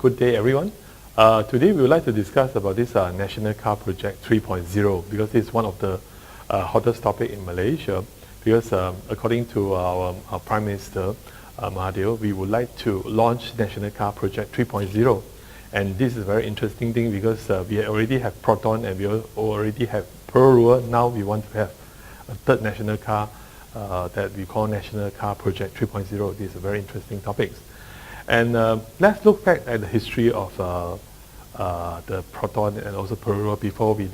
Good day, everyone. Today we would like to discuss about this National Car Project 3.0 because it's one of the hottest topic in Malaysia. Because according to our Prime Minister Mahathir, we would like to launch National Car Project 3.0, and this is a very interesting thing because we already have Proton and we already have Proton. Now we want to have a third national car that we call National Car Project 3.0. These are very interesting topics. And let's look back at the history of the Proton and also Proton before we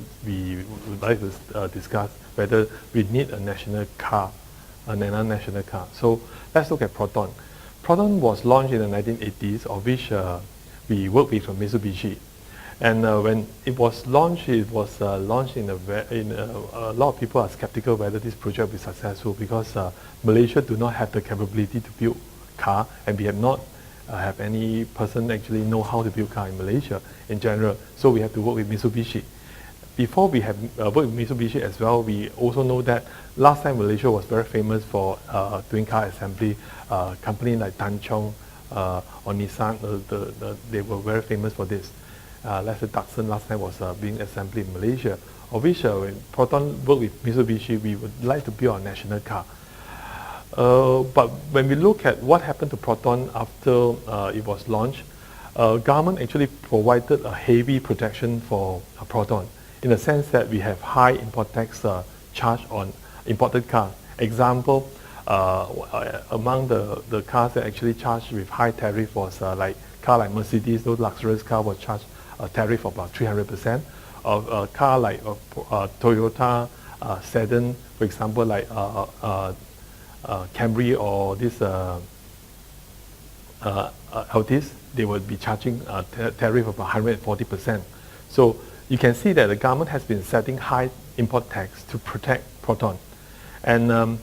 would like to discuss whether we need a national car, another national car. So let's look at Proton. Proton was launched in the 1980s, of which we worked with Mitsubishi. And when it was launched in a lot of people are skeptical whether this project will be successful because Malaysia do not have the capability to build car, and we have not have any person actually know how to build car in Malaysia in general. So we have to work with Mitsubishi. Before we have worked with Mitsubishi as well, we also know that last time Malaysia was very famous for doing car assembly. Companies like Tan Chong or Nissan, they were very famous for this. Let's say Datsun last time was being assembled in Malaysia. Of which when Proton worked with Mitsubishi, we would like to build our national car. But when we look at what happened to Proton after it was launched, government actually provided a heavy protection for Proton in the sense that we have high import tax charge on imported cars. Example, among the cars that actually charged with high tariff was like Mercedes, those luxurious cars were charged a tariff of about 300%. Of a car like Toyota sedan, for example, like Camry or this Altis, they would be charging a tariff of 140%. So you can see that the government has been setting high import tax to protect Proton. And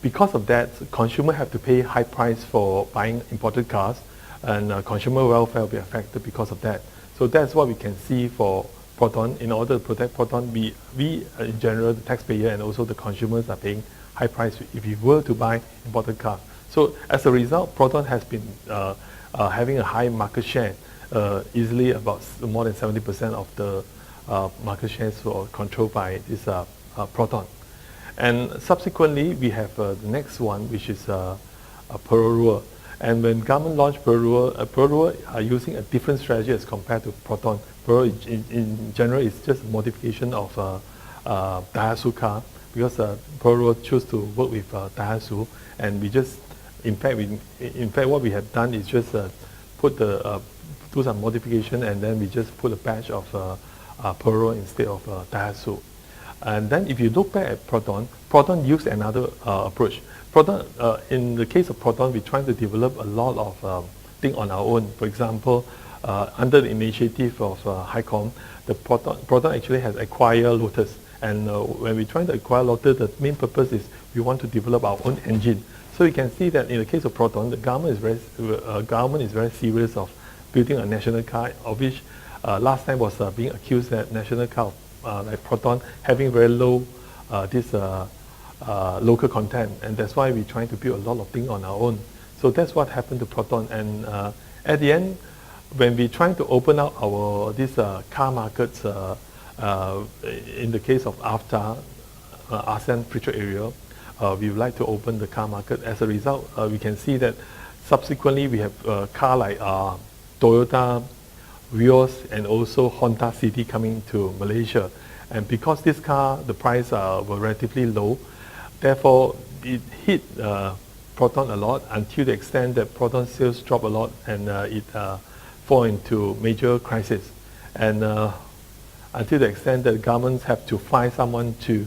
because of that, consumers have to pay high price for buying imported cars, and consumer welfare will be affected because of that. So that's what we can see for Proton. In order to protect Proton, we in general, the taxpayer and also the consumers are paying high price if you were to buy imported car. So as a result, Proton has been having a high market share, easily about more than 70% of the market shares were controlled by this Proton. And subsequently, we have the next one, which is Proton. And when government launched Proton are using a different strategy as compared to Proton. Proton in general is just a modification of Daihatsu car, because Proton chose to work with Daihatsu, and we just, in fact, what we have done is just do some modification, and then we just put a badge of Proton instead of Daihatsu. And then if you look back at Proton used another approach. Proton, in the case of Proton, we're trying to develop a lot of things on our own. For example, under the initiative of HiCom, the Proton actually has acquired Lotus. And when we're trying to acquire Lotus, the main purpose is we want to develop our own engine. So you can see that in the case of Proton, the government is very serious of building a national car, of which last time was being accused that national car like Proton having very low local content, and that's why we're trying to build a lot of things on our own. So that's what happened to Proton. And at the end, when we're trying to open up our car markets, in the case of AFTA, ASEAN Free Trade Area, we would like to open the car market. As a result, we can see that subsequently we have car like Toyota, Vios, and also Honda City coming to Malaysia. And because this car, the price were relatively low, therefore it hit Proton a lot until the extent that Proton sales dropped a lot, and it fall into major crisis. And until the extent that governments have to find someone to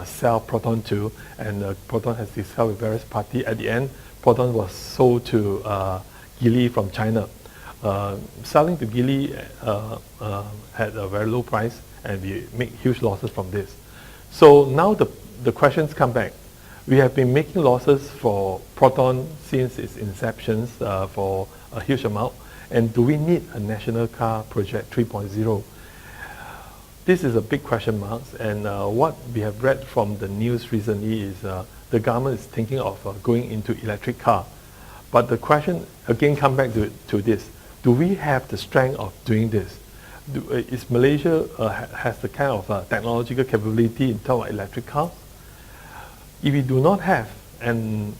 sell Proton to, and Proton has discussed with various parties. At the end, Proton was sold to Geely from China. Selling to Geely had a very low price, and we make huge losses from this. So now the questions come back. We have been making losses for Proton since its inception for a huge amount. And do we need a national car project 3.0? This is a big question mark. And what we have read from the news recently is the government is thinking of going into electric car. But the question again comes back to this. do we have the strength of doing this? Is Malaysia has the kind of technological capability in terms of electric cars? If we do not have, and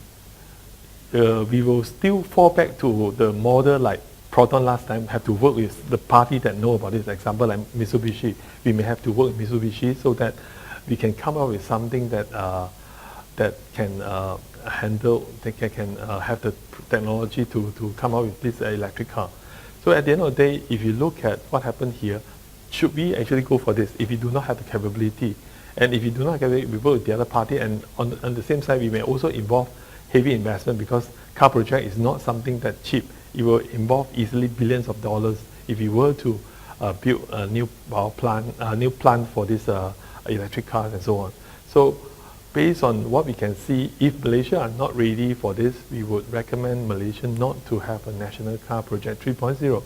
we will still fall back to the model like Proton last time, have to work with the party that know about this. Example like Mitsubishi, we may have to work with Mitsubishi so that we can come up with something that that can handle, that can have the technology to come out with this electric car. So at the end of the day, if you look at what happened here, should we actually go for this if we do not have the capability? And if you do not have it, we work with the other party, and on the same side, we may also involve heavy investment because car project is not something that cheap. It will involve easily billions of dollars if we were to build a new power plant, new plant for this electric cars and so on. So based on what we can see, if Malaysia are not ready for this, we would recommend Malaysia not to have a national car project 3.0.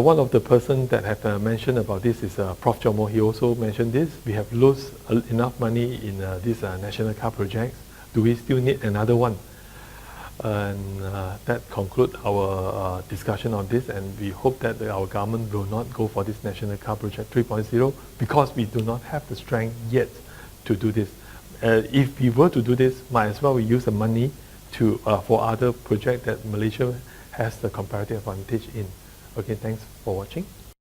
One of the persons that have mentioned about this is Prof. Jomo. He also mentioned this. We have lost enough money in these national car projects. Do we still need another one? And that concludes our discussion on this, and we hope that our government will not go for this national car project 3.0 because we do not have the strength yet to do this. If we were to do this, might as well we use the money to for other projects that Malaysia has the comparative advantage in. Okay, thanks for watching.